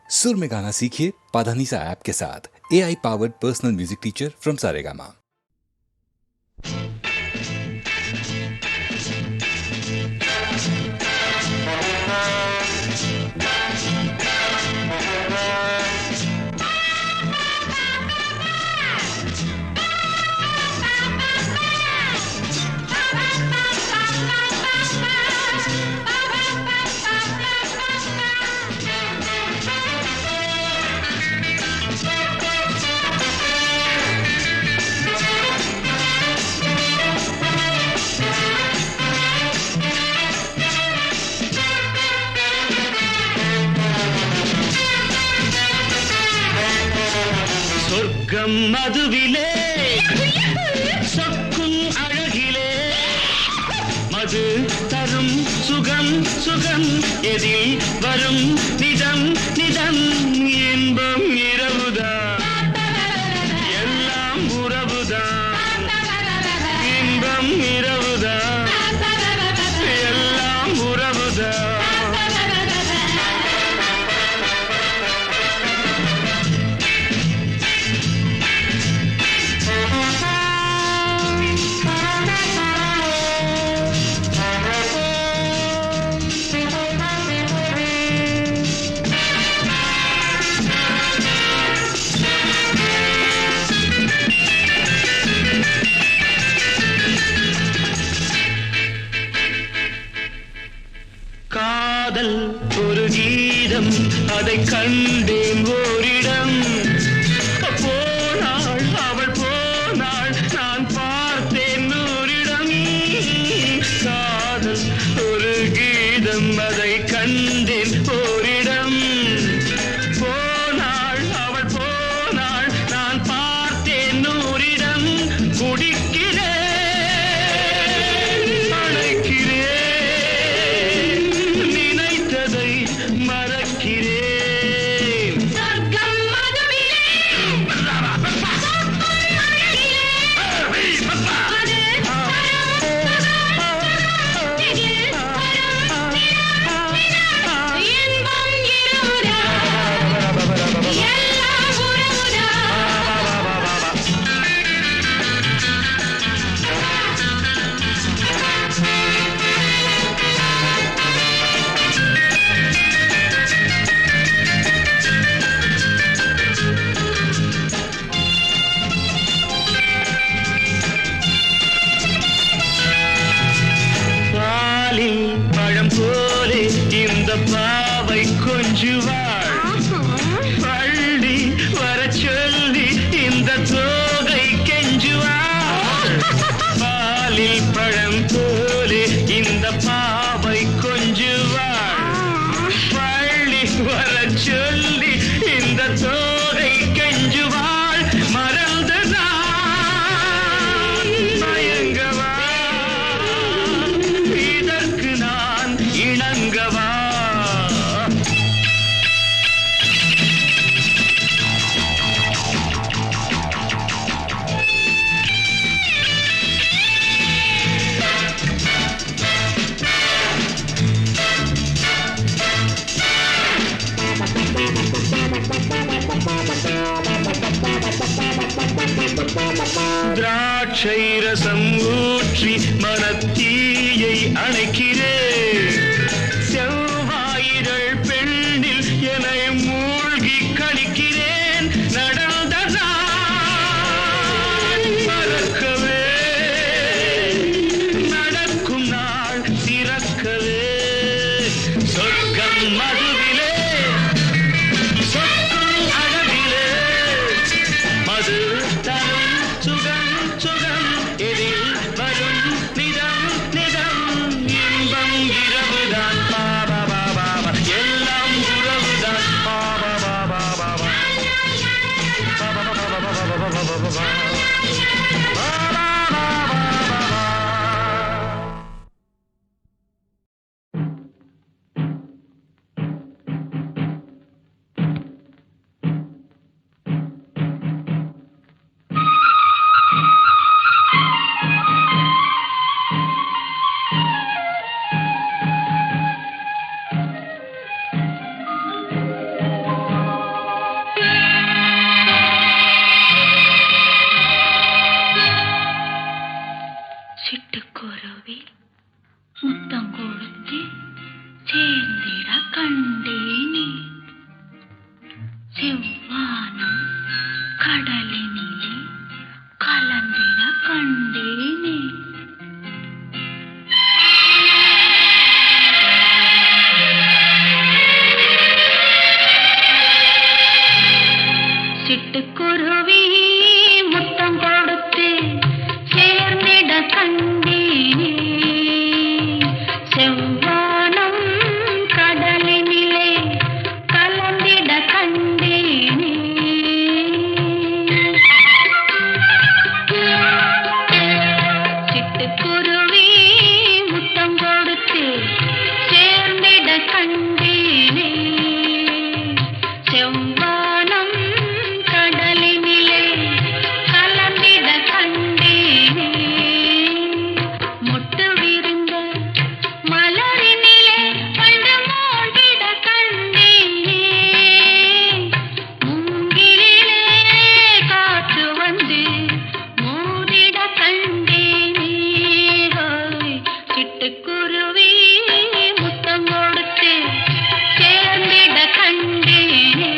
सुर में गाना सीखिए पाधानीसा ऐप के साथ। AI powered personal music teacher from Saregama. சொர்க்கம் மதுவிலே சொக்கும் அழகிலே மது தரும் சுகம் சுகம் எதில் வரும் நிதம் நிதம் இன்பம் இரவுதான் எல்லாம் உறவுதான் இன்பம் இரவுதான் எல்லாம் உறவுதான். காதல் ஒரு கீதம் அதை கண்டேன் ஓரிடம் போனாள் அவள் போனாள் நான் பார்த்தேன் நூறிடம் காதல் ஒரு கீதம் அதை கண்டேன் ஓரிடம் போனாள் அவள் போனாள் நான் பார்த்தேன் நூறிடம் குடிக்கிறேன் பழம் போலே இந்த பாவை கொஞ்சுவாள் பள்ளி வர சொல்லி இந்த தோகை கெஞ்சுவாள் பாலில் பழம் போலே இந்த பாவை கொஞ்சுவாள் பள்ளி வர சொல்லி இந்த தோகை கெஞ்சுவாள் மறந்து நான் மயங்கவா இணங்கவா திராட்சை ரசம் ஊற்றி மனத்தீயை அணைக்கிறேன் செவ்வாயிரள் பெண்ணில் என்னை மூழ்கி கழிக்கிறேன் நடந்த நாள் மறக்கவே நடக்கும் நாள் திறக்கவே சொர்க்கம் மதுவிலே சொக்கும் அழகிலே மது தரும் சுகம் சுகம் எதில் வரும் நிதம் நிதம் இன்பம் இரவுதான் பாபா பாபா எல்லாம் உறவுதான் பாபா பாபா பாபா பாபா பாபா பாபா பாபா. செவ்வானம் கடலினிலே கலந்திட கண்டேனே. சிட்டுக்குருவி முத்தம் கொடுத்து சேர்ந்திட கண்டேனே. செவ்வானம் கடலினிலே கலந்திட கண்டேனே. சிட்டுக்குருவி முத்தம் கொடுத்து சேர்ந்திட கண்டேனே. செவ்வானம் கடலினிலே கலந்திட கண்டேனே. முட்டு விரிந்த மலரினிலே வண்டு மூழ்கிட கண்டேனே. மூங்கிலிலே காற்று வந்து மோதிட கண்டேனே. ஹோய், சிட்டுக்குருவி முத்தம் கொடுத்து சேர்ந்திட கண்டேனே.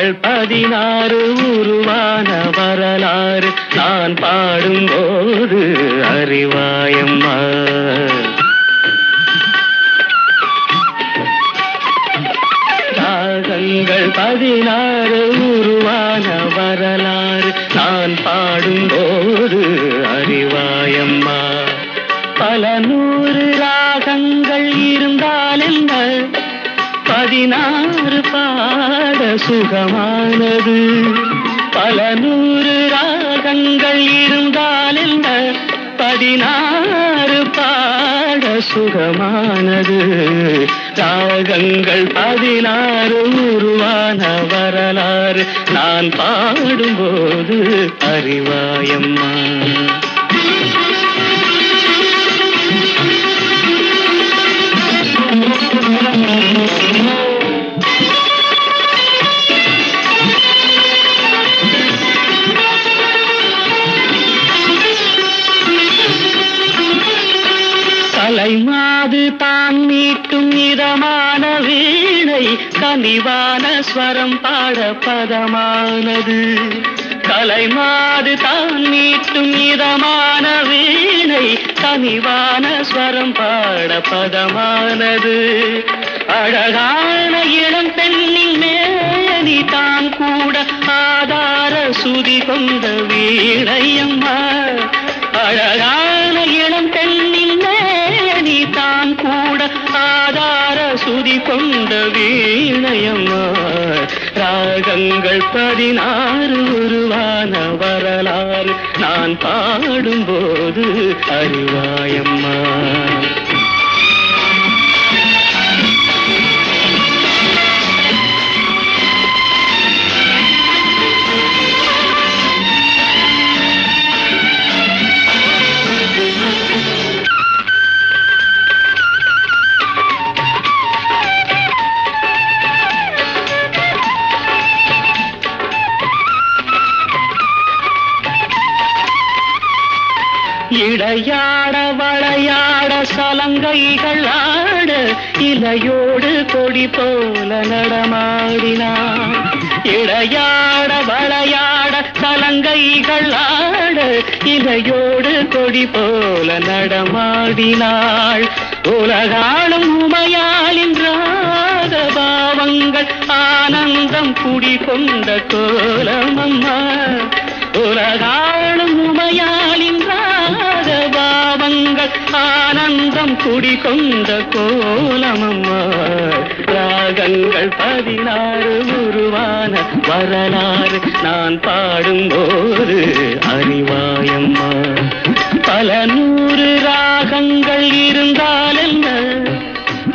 ராகங்கள் 16 உருவான வரலாறு நான் பாடும்போது அறிவாயம்மா. ராகங்கள் 16 உருவான வரலாறு நான் பாடும்போது அறிவாயம்மா. பல நூறு ராகங்கள் இருந்தால் என்ன, 16 பாட சுகமானது. பல நூறு ராகங்கள் இருந்தால் என்ன, 16 பாட சுகமானது. ராகங்கள் 16 உருவான வரலாறு நான் பாடும்போது அறிவாயம்மா. கலைமாது தான் மீட்டும் இதமான வீணை, கனிவான ஸ்வரம் பாட பதமானது. கலைமாது தான் மீட்டும் இதமான வீணை, கனிவான ஸ்வரம் பாட பதமானது. அழகான இளம் பெண்ணின் மேனி தான் கூட ஆதார சுதி கொண்ட வீணையம்மா. அழகான இளம் பெண்ணின் மேனி தான் கூட ஆதார சுதி கொண்ட வீணையம்மா. ராகங்கள் 16 உருவான வரலாறு நான் பாடும்போது அறிவாயம்மா. இடையாட வளையாட சலங்கைகள் ஆட, இலையோடு கொடி போல நடமாடினான். இடையாட வளையாட சலங்கைகள் ஆட, இலையோடு கொடி போல நடமாடினாள். உலகாளும் உமையாளின் ராக பாவங்கள் ஆனந்தம் குடிகொண்ட கோலமம்மா. உலகாளும் உமையாளின் ராக பாவங்கள் ஆனந்தம் குடிகொண்ட கோலமம்மா. ராகங்கள் 16 உருவான வரலாறு நான் பாடும்போது அறிவாயம்மா. பல நூறு ராகங்கள் இருந்தால் என்ன,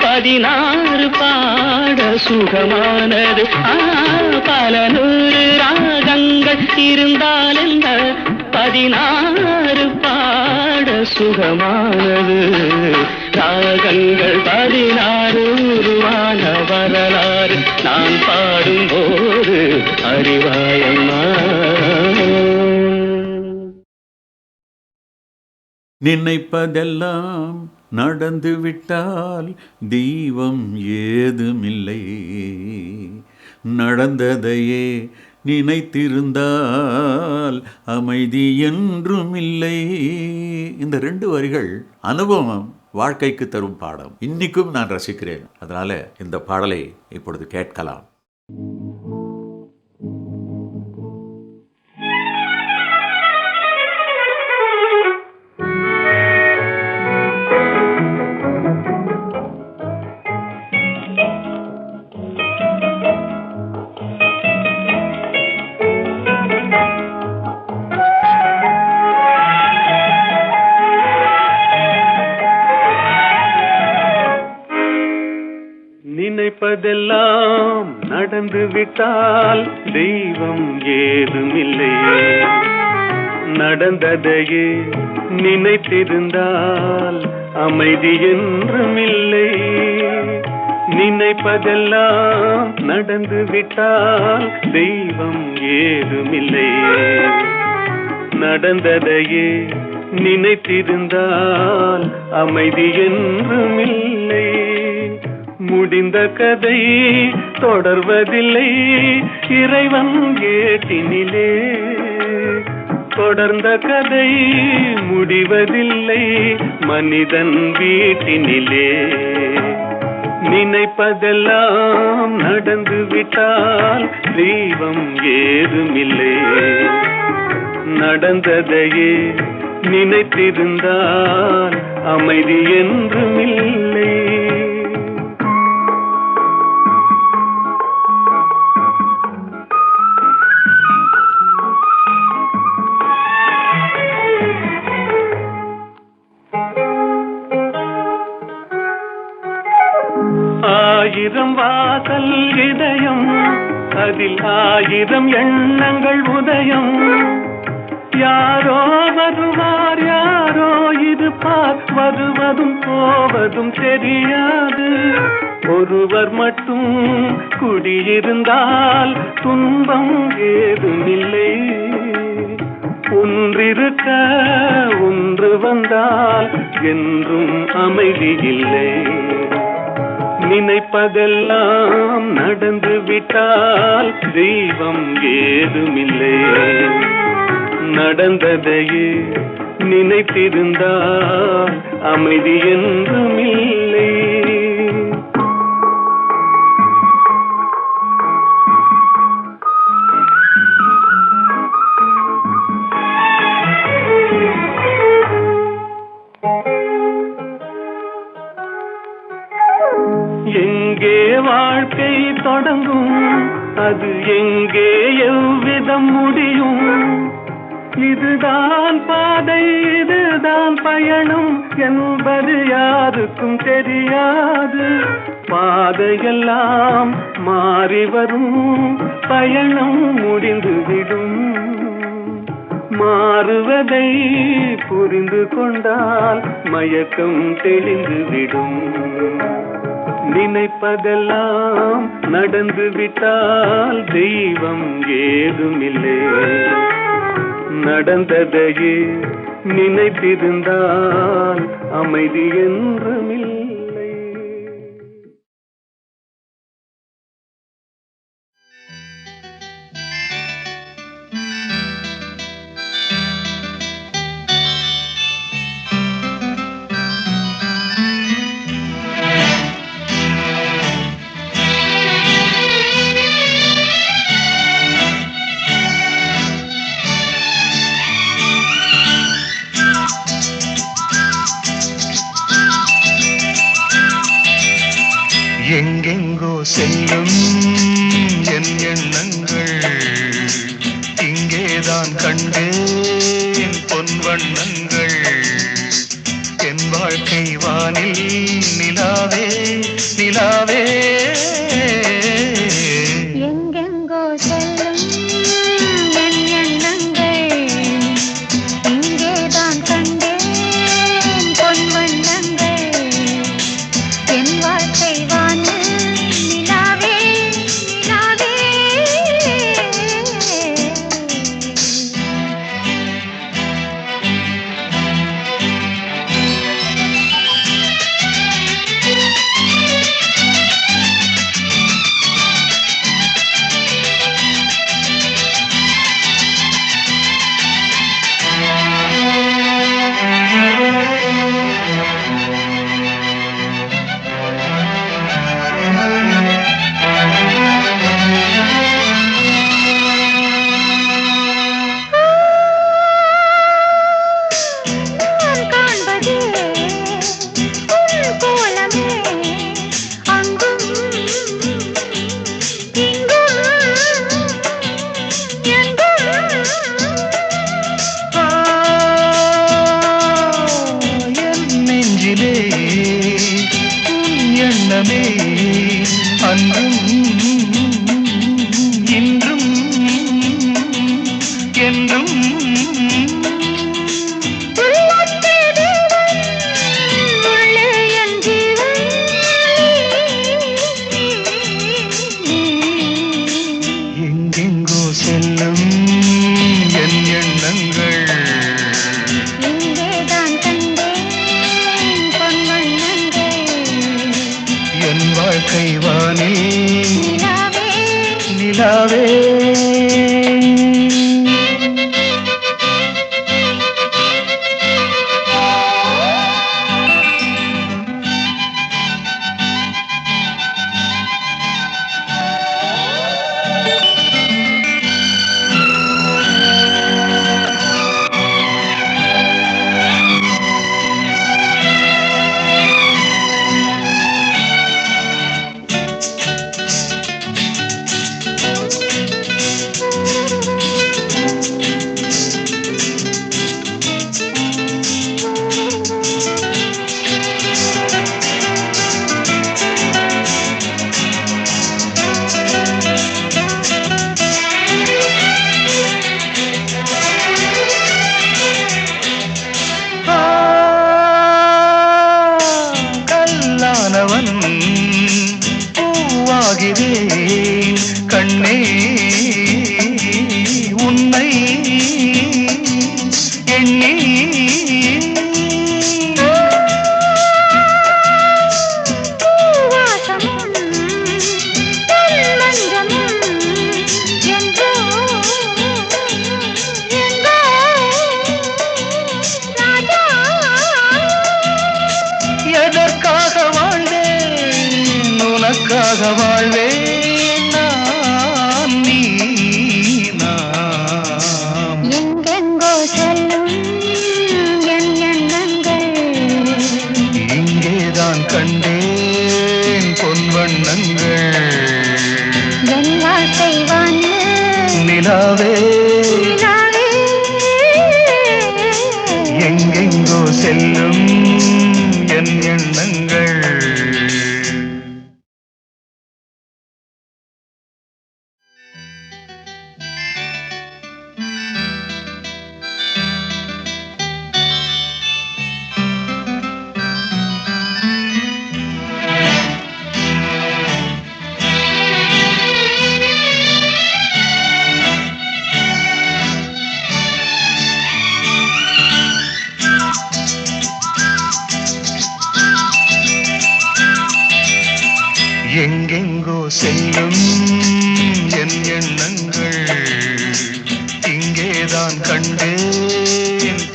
16 பாட சுகமானது. பல நூறு ராகங்கள் இருந்தால் என்ன, 16 பாட சுகமானது. ராகங்கள் 16 உருவான வரலாறு நான் பாடும்போது அறிவாயம்மா. நினைப்பதெல்லாம் நடந்துவிட்டால் தெய்வம் ஏதுமில்லை, நடந்ததையே நினைத்திருந்தால் அமைதி என்றும் இல்லை. இந்த 2 வரிகள் அனுபவம் வாழ்க்கைக்கு தரும் பாடம். இன்னைக்கும் நான் ரசிக்கிறேன். அதனால இந்த பாடலை இப்பொழுது கேட்கலாம். நினைப்பதெல்லாம் நடந்து விட்டால் தெய்வம் ஏதுமில்லை, நடந்ததையே நினைத்திருந்தால் அமைதி என்றும் இல்லை. நினைப்பதெல்லாம் நடந்து விட்டால் தெய்வம் ஏதுமில்லை, நடந்ததையே நினைத்திருந்தால் அமைதி என்றும் இல்லை. முடிந்த கதை தொடர்வதில்லை இறைவன் ஏட்டினிலே. தொடர்ந்த கதை முடிவதில்லை மனிதன் வீட்டினிலே. நினைப்பதெல்லாம் நடந்து விட்டால் தெய்வம் ஏதுமில்லை. நடந்ததையே நினைத்திருந்தால் அமைதி என்றுமில்லை. ஆயிரம் வாசல் இதயம், அதில் ஆயிரம் எண்ணங்கள் உதயம். யாரோ வருவார் யாரோ இருப்பார், வருவதும் போவதும் தெரியாது. ஒருவர் மட்டும் குடியிருந்தால் துன்பம் ஏதுமில்லை. ஒன்றிருக்க ஒன்று வந்தால் என்றும் அமைதி இல்லை. நினைப்பதெல்லாம் நடந்து விட்டால் தெய்வம் ஏதுமில்லை. நடந்ததையே நினைத்திருந்தால் அமைதி என்றுமில்லை. எங்கே வாழ்க்கை தொடங்கும், அது எங்கே எவ்விதம் முடியும்? இதுதான் பாதை, இதுதான் பயணம் என்பது யாருக்கும் தெரியாது. பாதையெல்லாம் மாறி வரும், பயணம் முடிந்துவிடும். மாறுவதை புரிந்து கொண்டால் மயக்கம் தெளிந்துவிடும். நினைப்பதெல்லாம் நடந்து விட்டால் தெய்வம் ஏதுமில்லை. நடந்ததையே நினைத்திருந்தால் அமைதி என்றுமில்லை. எங்கெங்கோ செல்லும் என் எண்ணங்கள், இங்கேதான் கண்டேன் பொன் வண்ணங்கள். என் வாழ்க்கை வானில் நிலாவே நிலாவே. எங்கெங்கோ செல்லும் என் எண்ணங்கள், இங்கேதான் கண்டேன் பொன் வண்ணங்கள். என் வாழ்க்கை வானில் நிலாவே நிலாவே. எண்ணமே அன்றும் இன்றும் என்றும். எங்கெங்கோ செல்லும் என் எண்ணங்கள், என் வாழ்க்கை வாழ்க்கை வானில் நிலாவே நிலாவே கல்லானவன் பூவாகிறேன் கண்ணே உன்னை எண்ணி பூவாசமும் மஞ்சமும் என்றோ எங்கோ ராஜா எதற்காக வாழ்வேன் உனக்காக வாழ்வேன் நான் நீ நாம் எங்கெங்கோ செல்லும் என் எண்ணங்கள் இங்கேதான் கண்டேன் பொன் வண்ணங்கள் என் வாழ்க்கை வானு நிலாவே நிலாவே எங்கெங்கோ செல்லும் என் எண்ணங்கள் எங்கெங்கோ செல்லும் என் எண்ணங்கள் இங்கேதான் கண்டேன்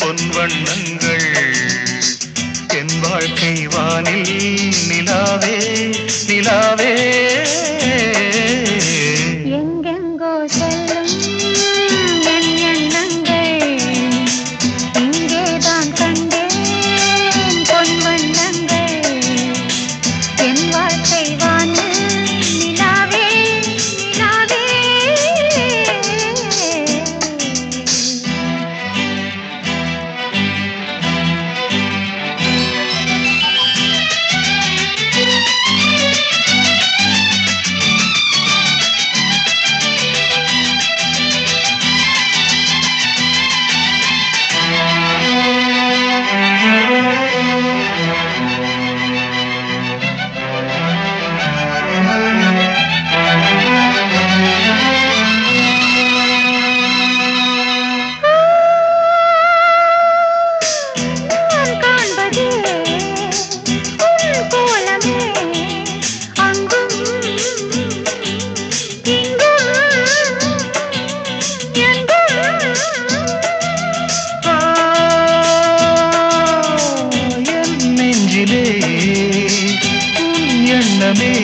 பொன் வண்ணங்கள் என் வாழ்க்கை வானில் நிலாவே நிலாவே எங்கெங்கோ செல்லும் என் எண்ணங்கள் இங்கேதான் கண்டேன் பொன் வண்ணங்கள் என் வாழ்க்கை வானு நிலாவே நிலாவே நான் காண்பதே உன் கோலமே அங்கும் இங்கும் எங்கும் என் நெஞ்சிலே உன் எண்ணமே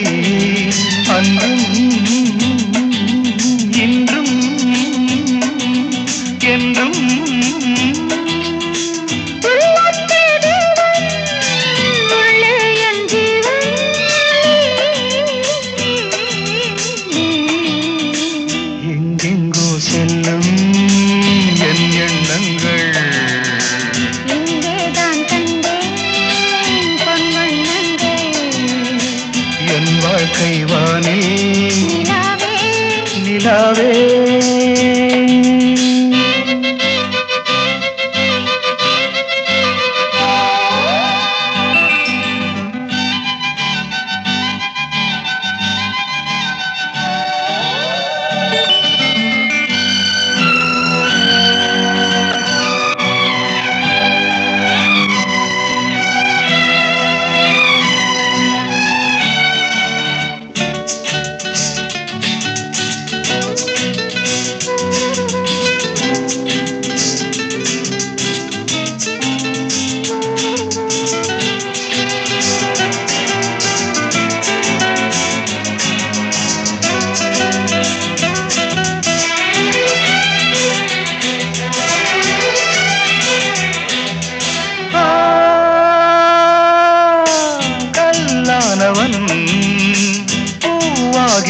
அன்றும் இன்றும் என்றும் உள்ளத்தே தேவன் உள்ளே என் ஜீவன் எங்கெங்கோ செல்லும் என் எண்ணங்கள் இங்கேதான் கண்டேன் பொன் வண்ணங்கள் என் வாழ்க்கை வானில் நிலாவே நிலாவே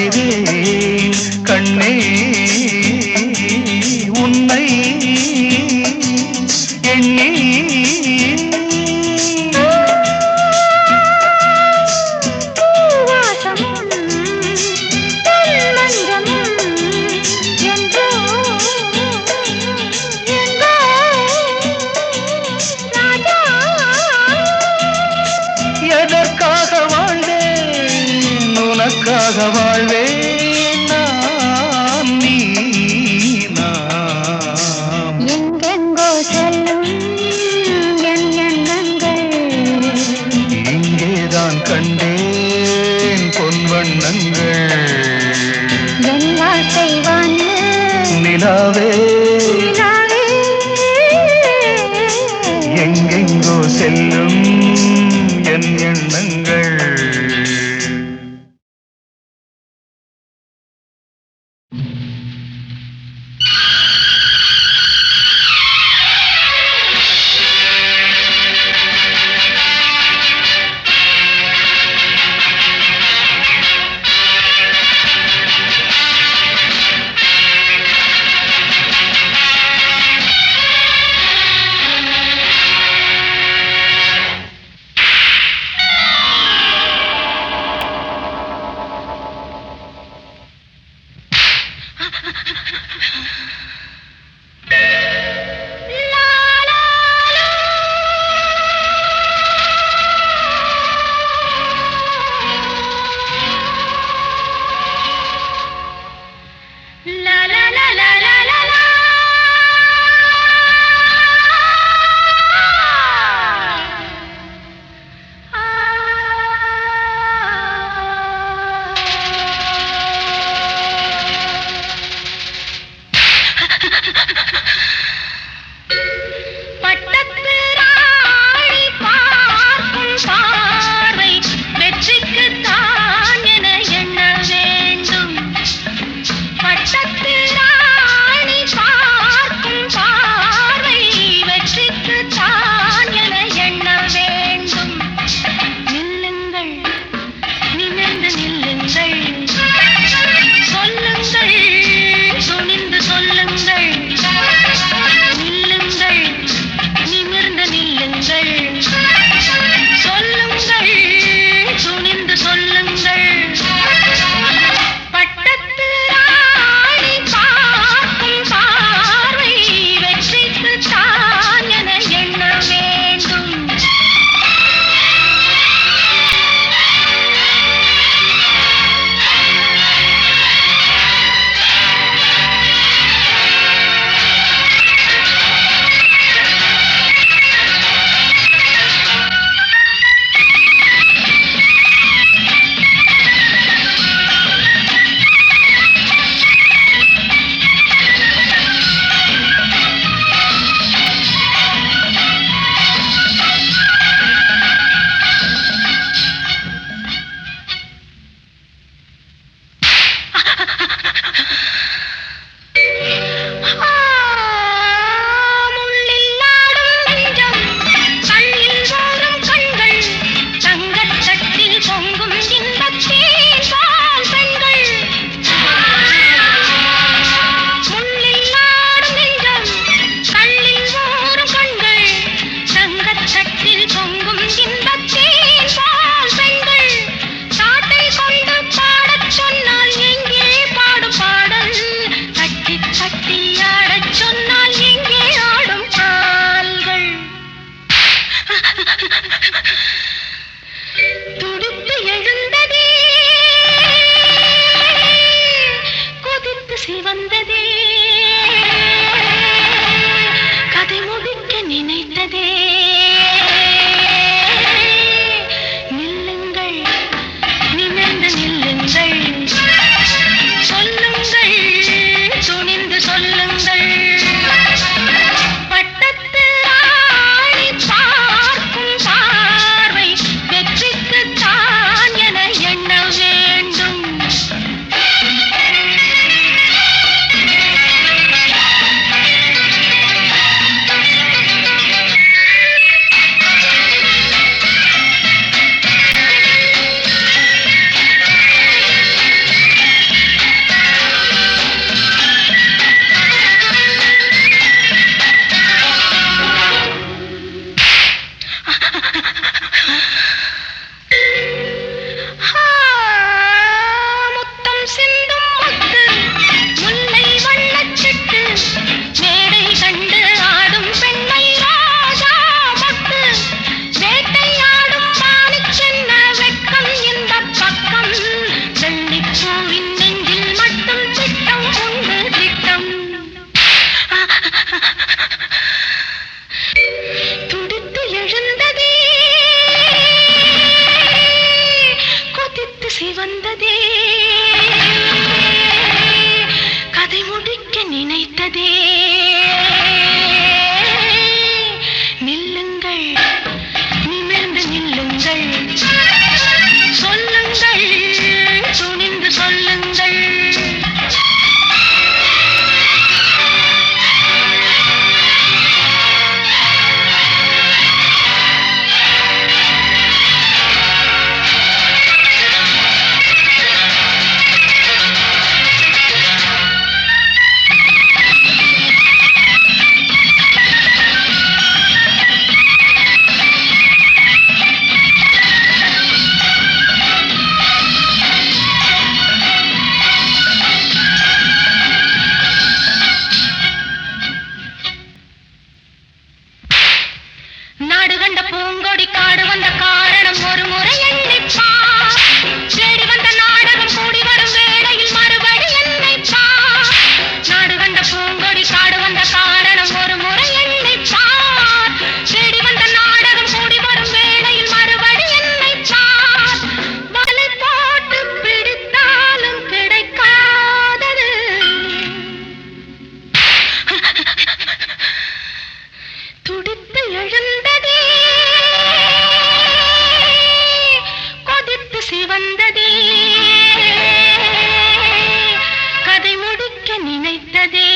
வாழ்கிறேன் கண்ணே உன்னை எண்ணி பூவாசமும் மஞ்சமும் என்றோ எங்கோ ராஜா எதற்காக வாழ்ந்தேன் உனக்காக வாழ்வேன் நான் நீ நாம் எங்கெங்கோ செல்லும் என் எண்ணங்கள் இங்கேதான் கண்டேன் பொன் வண்ணங்கள் என் வாழ்க்கை வானில் நிலாவே நிலாவே. எங்கெங்கோ செல்லும் என் எண்ணங்கள் எழுந்ததே, கதை முடிக்க நினைத்ததே. நில்லுங்கள், நிமிர்ந்து நில்லுங்கள், சொல்லுங்கள், துணிந்து சொல்லுங்கள். நாடு கண்ட பூங்கொடி காடு வந்த காரணம் ஒரு முறை எண்ணிப்பார். தேடி வந்த நாடகம் கூடி வரும் வேளையில் மறுபடி எண்ணிப்பார். நாடு கண்ட பூங்கொடி காடு வந்த காரணம் ஒரு முறை எண்ணிப்பார். தேடி வந்த நாடகம் கூடி வரும் வேளையில் மறுபடி எண்ணிப்பார். வலை போட்டு பிடித்தாலும் கிடைக்காதது துடித்து எழுந்ததே, கொதித்து சிவந்ததே, கதை முடிக்க நினைத்ததே.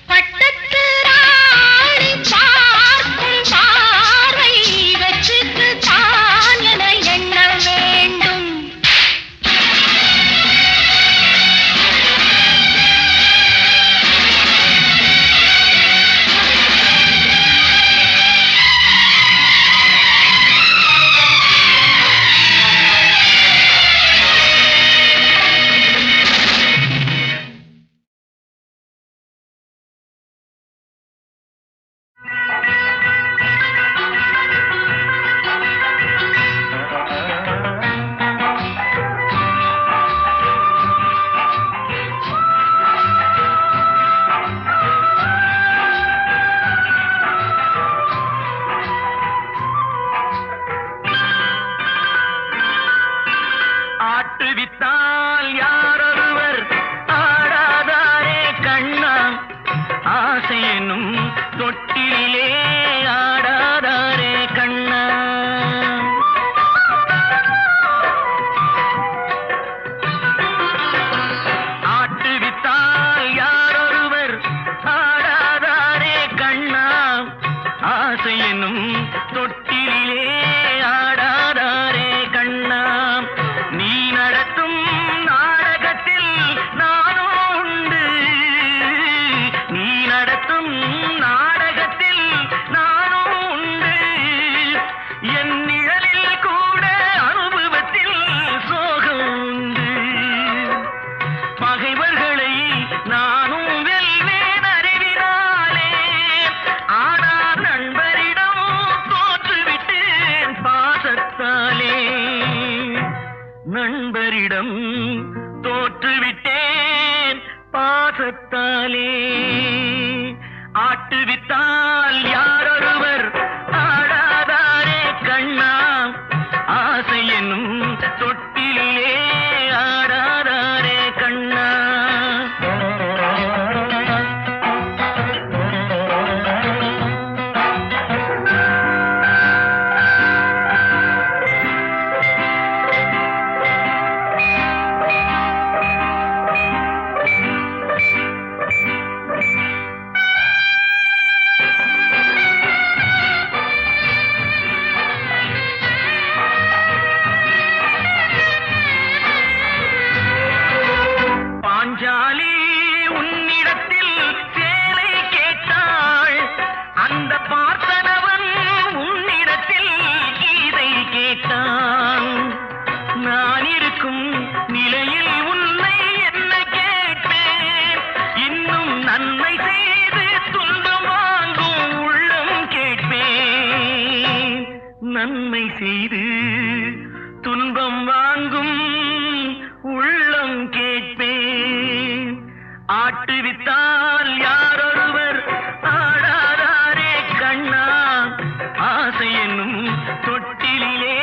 பட்டத்து ராணி பார்க்கும் பார்வை வெற்றிக்கு தான் என எண்ண வேண்டும். ஆட்டுவித்தால் யாரொருவர் ஆடாதாரே கண்ணா, ஆசை என்னும் தொட்டிலே ஆடாதாரே கண்ணா. ஆட்டுவித்தால் யாரொருவர் ஆடாதாரே கண்ணா, ஆசை என்னும் தொட்டிலே ஆடாதாரே கண்ணா. நீ நடத்தும் நாடகத்தில் நானும் உண்டு, நீ நடத்தும் நாடகத்தில் நானும் உண்டு. என் நிழலில் கூட அனுபவத்தில் சோகம் உண்டு. பகைவர்களை நானும் வெல்வேன் அறிவினாலே, ஆனால் நண்பரிடம் தோற்றுவிட்டேன் பாசத்தாலே. நண்பரிடம் தோற்றுவிட்டேன் பாசத்தாலே. ஆட்டுவித்தால் யாரொருவர் ஆடாதாரே கண்ணா, ஆசை என்னும் தொட்டிலே ஆடாதாரே கண்ணா. பாஞ்சாலி உன்னிடத்தில் சேலை கேட்டாள், அந்த பார்த்தனவன் உன்னிடத்தில் கீதை கேட்டான். நான் இருக்கும் நிலையில் உன்னை என்ன கேட்பேன், இன்னும் நன்மை செய்து துன்பம் வாங்கும் உள்ளம் கேட்பேன். நன்மை செய்து துன்பம் வாங்கும் உள்ளம் கேட்பேன். ஆட்டுவித்தால் யாரொருவர் ஆடாதாரே கண்ணா, ஆசை என்னும் தொட்டிலே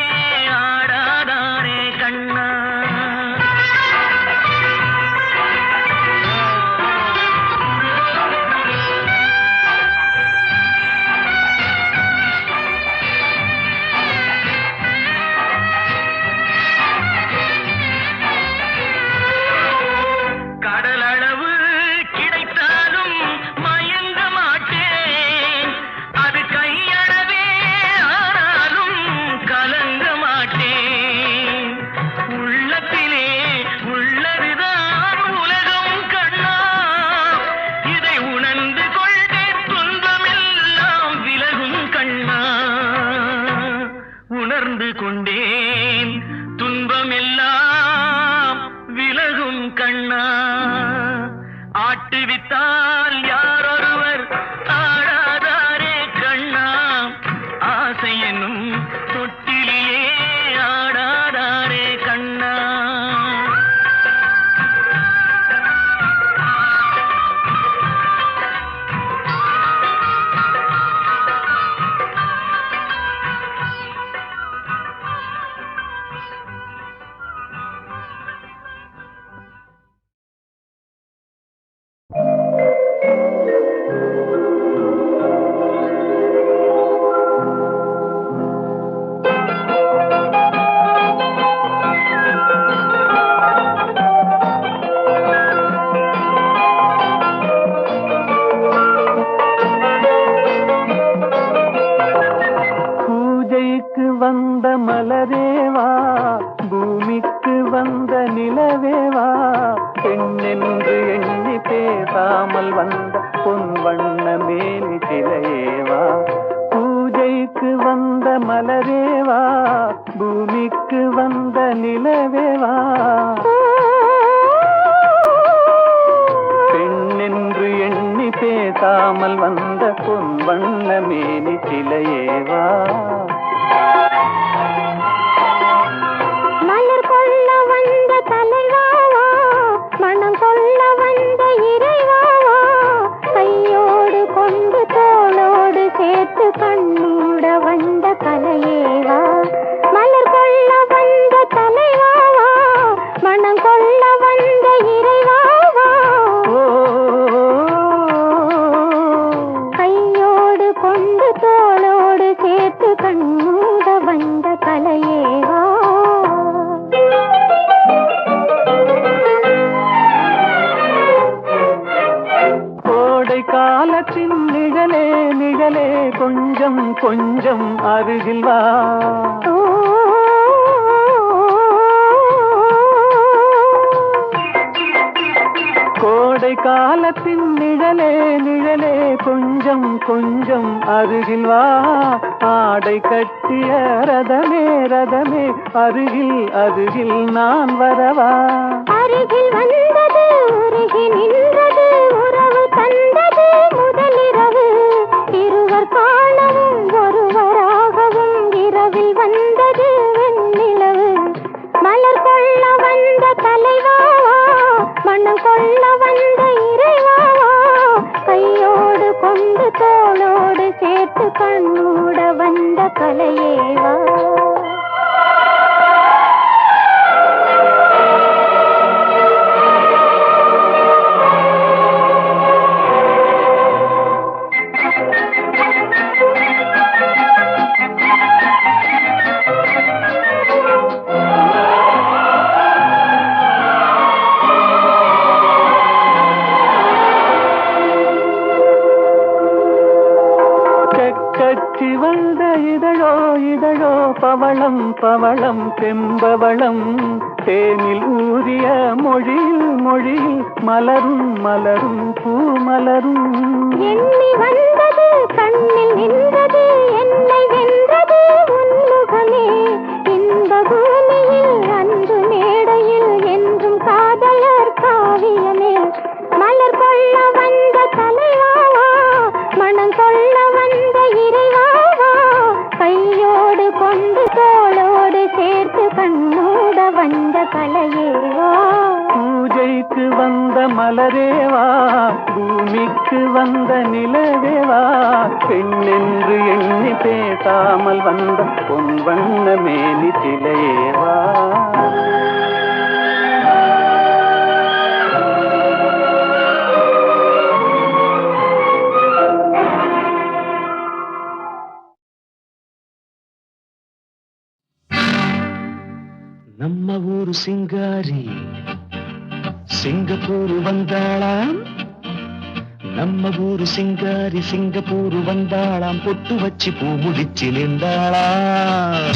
உணர்ந்து கொண்டேன் துன்பமெல்லாம் விலகும் கண்ணா ஆட்டுவித்தால் யாரொருவர் ஆடாதாரே கண்ணா ஆசை என்னும் தொட்டிலேயே ஆடாதாரே கண்ணா வந்த மலரேவா பூமிக்கு வந்த நிலவேவா பெண்ணென்று எண்ணி பேசாமல் வந்த பொன் வண்ண மேனி சிலையேவா பூஜைக்கு வந்த மலரேவா பூமிக்கு வந்த நிலவேவா பெண்ணென்று எண்ணி பேசாமல் வந்த பொன் வண்ண மேனி சிலையேவா மலர் கொள்ள வந்த தலைவாவா மனம் கொள்ள வந்த இறைவாவா கையோடு கொண்டு தோளோடு சேர்த்து கண்ணூட வந்த கலையேவா மலர் கொள்ள வந்த தலைவாவா மனம் கொள்ள வந்த இறைவாவா கையோடு கொண்டு தோளோடு சேர்த்து கண்ணூட வந்த கலையேவா கோடை காலத்தின் நிழலே நிழலே கொஞ்சம் கொஞ்சம் அருகில் வா கோடை காலத்தின் நிழலே நிழலே கொஞ்சம் கொஞ்சம் அருகில் வா ஆடை கட்டிய ரதமே ரதமே அருகில் அருகில் நான் வரவா அருகில் வந்தது உருகி நின்றது உறவு தந்தது முதலிரவு இருவர் காணவும் ஒருவராகவும் இரவில் வந்தது வெண்ணிலவு மலர் கொள்ள வந்த தலைவாவா மனம் கொள்ள வந்த இறைவாவா கையோடு கொண்டு தோளோடு சேர்த்து கண்ணூட வந்த கலையேவா கட்சி வந்த இதழோ இதழோ பவளம் பவளம் செம்பவளம் தேனில் ஊறிய மொழியில் மொழியில் மலரும் மலரும் பூமலரும் எண்ணி வந்தது கண்ணில் நின்றது என்னை வென்றது உன்முகமே இன்ப பூமியில் அன்பு மேடையில் என்றும் காதலர் காவியமே மலர் கொள்ள வந்த தலைவாவா மனம் கொள்ள வந்த இறைவாவா கையோடு கொண்டு தோளோடு சேர்த்து கண்ணூட வந்த கலையேவா பூஜைக்கு வந்த மலரேவா பூமிக்கு வந்த நிலவேவா பெண்ணென்று எண்ணி பேசாமல் வந்த பொன் வண்ண மேனி சிலையேவா நம்ம ஊரு சிங்காரி சிங்கப்பூர் வந்தாளாம் நம்ம ஊரு சிங்காரி சிங்கப்பூர் வந்தாளாம் பொட்டு வச்சு பூ முடிச்சு நின்றாளாம்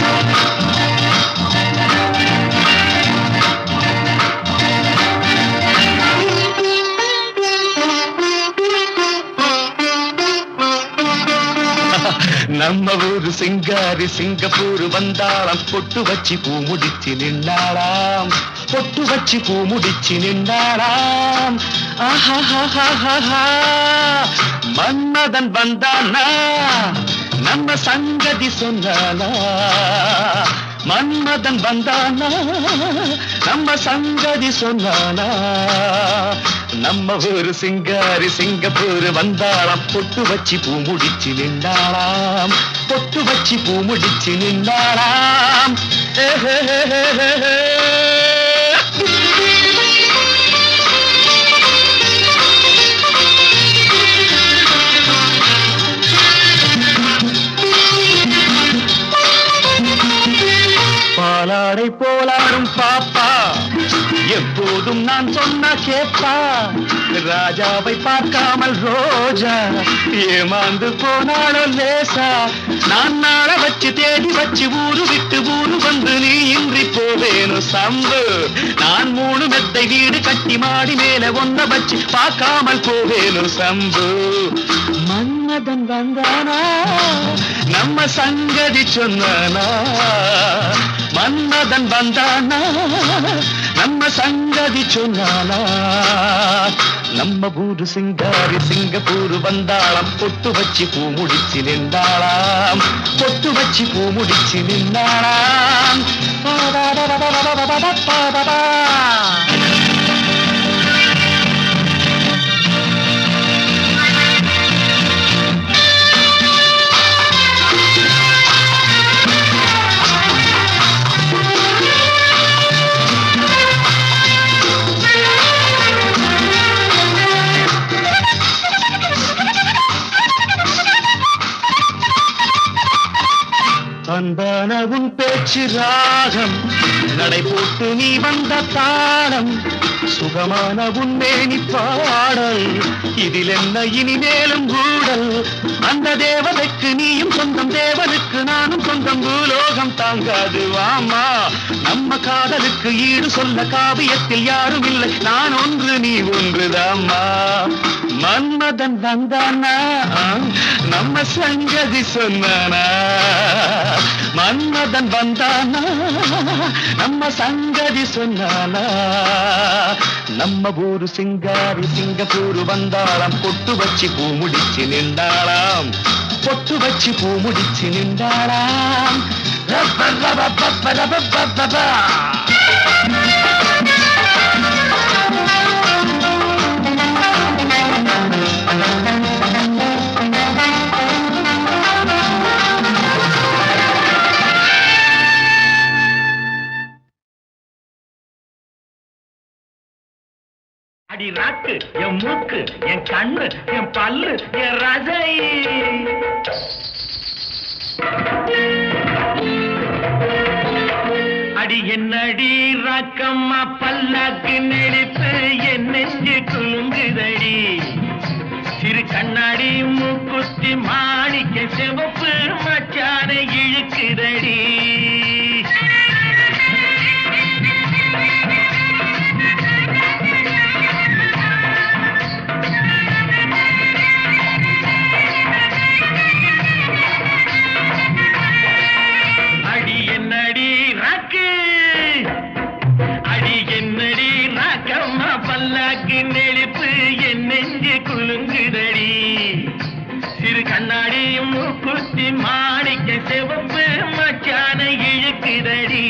நம்ம ஊரு சிங்காரி சிங்கப்பூர் வந்தாளாம் பொட்டு வச்சு பூ முடிச்சு நின்றாளாம் பொட்டு வச்சு பூ முடிச்சு நின்றாளாம் ஆஹா மன்மதன் வந்தானா நம்ம சங்கதி சொன்னானா மன்மதன் வந்தானா நம்ம சங்கதி சொன்னானா நம்ம ஊரு சிங்காரி சிங்கப்பூர் வந்தாளாம் பொட்டு வச்சு பூ முடிச்சு நின்றாளாம் பொட்டு வச்சு பூ முடிச்சு நின்றாளாம் பாலாடை போலாடும் பாப்பா எப்போதும் நான் சொன்ன கேப்பா ராஜாவை பார்க்காமல் ரோஜா ஏமாந்து போனாலோ லேசா நான் நாள வச்சு தேடி வச்சு ஊரு விட்டு ஊரு வந்து நீ இன்றி போவேணும் சம்பு நான் 3 மெத்தை வீடு கட்டி மாடி மேல ஒன்ன வச்சு பார்க்காமல் போவேணும் சம்பு மன்மதன் வந்தானா நம்ம சங்கதி சொன்னானா மன்மதன் வந்தானா நம்ம சங்கதி சொன்னானா நம்ம ஊரு சிங்காரி சிங்கப்பூர் வந்தாளாம் பொட்டு வச்சு பூ முடிச்சு நின்றாளாம் பொட்டு வச்சு பூ முடிச்சு நின்றாளாம் அன்பான உன் பேச்சு ராகம் நடை போட்டு நீ வந்த தாளம் சுகமான உன் மேனி பாடல் இதில் என்ன இனிமேலும் கூடல் அந்த தேவதைக்கு நீயும் சொந்தம் தேவனுக்கு நானும் சொந்தம் பூலோகம் தாங்காது வாமா நம்ம காதலுக்கு ஈடு சொல்ல காவியத்தில் யாரும் இல்லை நான் ஒன்று நீ ஒன்றுதாம்மா மன்மதன் வந்தானா நம்ம சங்கதி சொன்னானா மன்மதன் வந்தானா நம்ம சங்கதி சொன்னானா நம்ம ஊரு சிங்காரி சிங்கப்பூர் வந்தாளாம் பொட்டு வச்சு பூ முடிச்சு நின்றாளாம் பொட்டு வச்சு பூ முடிச்சு நின்றாளாம் அடி நாக்கு என் மூக்கு என் கண்ணு என் பல்லு என் ரசை அடி என்னடி ராக்கம்மா பல்லாக்கு நெளிப்பு என் நெஞ்சு குலுங்குதடி சிறு கண்ணாடி மூக்குத்தி மாணிக்க சிவப்பு மச்சான இழுக்குதடி கண்ணாடி மூக்குத்தி மாணிக்க சிவப்பு மச்சான இழுக்குதடி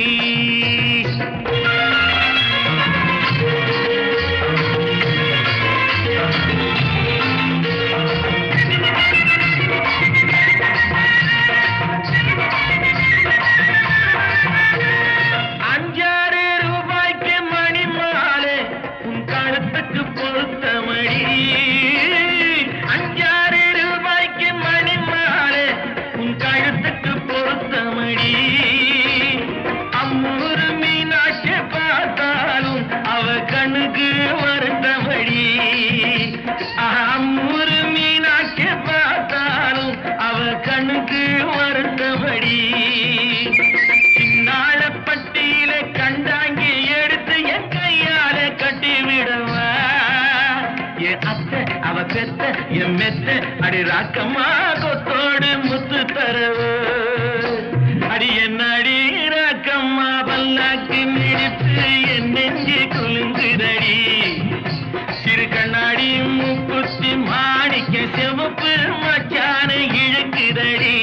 ₹5 மணி மாலை உன் கழுத்துக்கு பொருத்தமடி கழுத்துக்கு பொருத்தமடி அம்மூரு மீனாட்சி பார்த்தாலும் அவ கண்ணுக்கு வருத்தமடி அம்மூரு மீனாட்சி பார்த்தாலும் அவ கண்ணுக்கு வருத்தமடி சின்னாள பட்டியில கண்டாங்கி எடுத்து என் கையால கட்டி விடவா என் அத்தை அவ பெத்த என் மெத்த அடி ராக்கம்மா கொத்தோடு முத்த வரவு அடி என்னடி ராக்கம்மா பல்லாக்கு மிடித்து என் நெஞ்சு குலுங்குதடி சிறு கண்ணாடி மூக்குத்தி மாணிக்க செவப்பு மச்சான இழுக்குதடி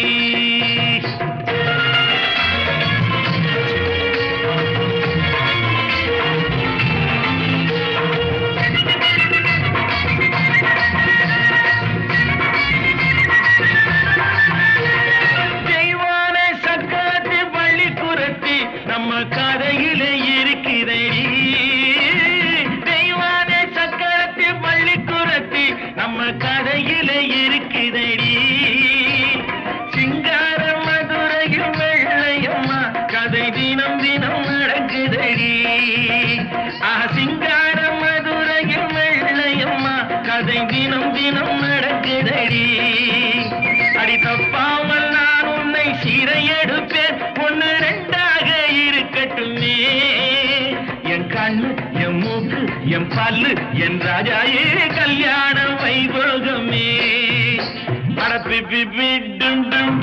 நம்ம கதையில இருக்கிறடி தெய்வான சக்கரத்தி பள்ளிக்குரத்தி நம்ம கதையில இருக்கிறடி சிங்கார மதுரையில் வெள்ளையம்மா கதை தினம் தினம் நடக்குதடி சிங்கார மதுரையில் வெள்ளையம்மா கதை தினம் தினம் நடக்குதடி அடி தப்பாமல் நான் உன்னை சிறையெடுப்பேன் ஒன்னு ரெண்டாக இருக்கட்டுமே என் கண்ணு என் மூக்கு என் பல்லு என் ராஜாயே கல்யாண வைபோகமே அடப்பி டும் டும்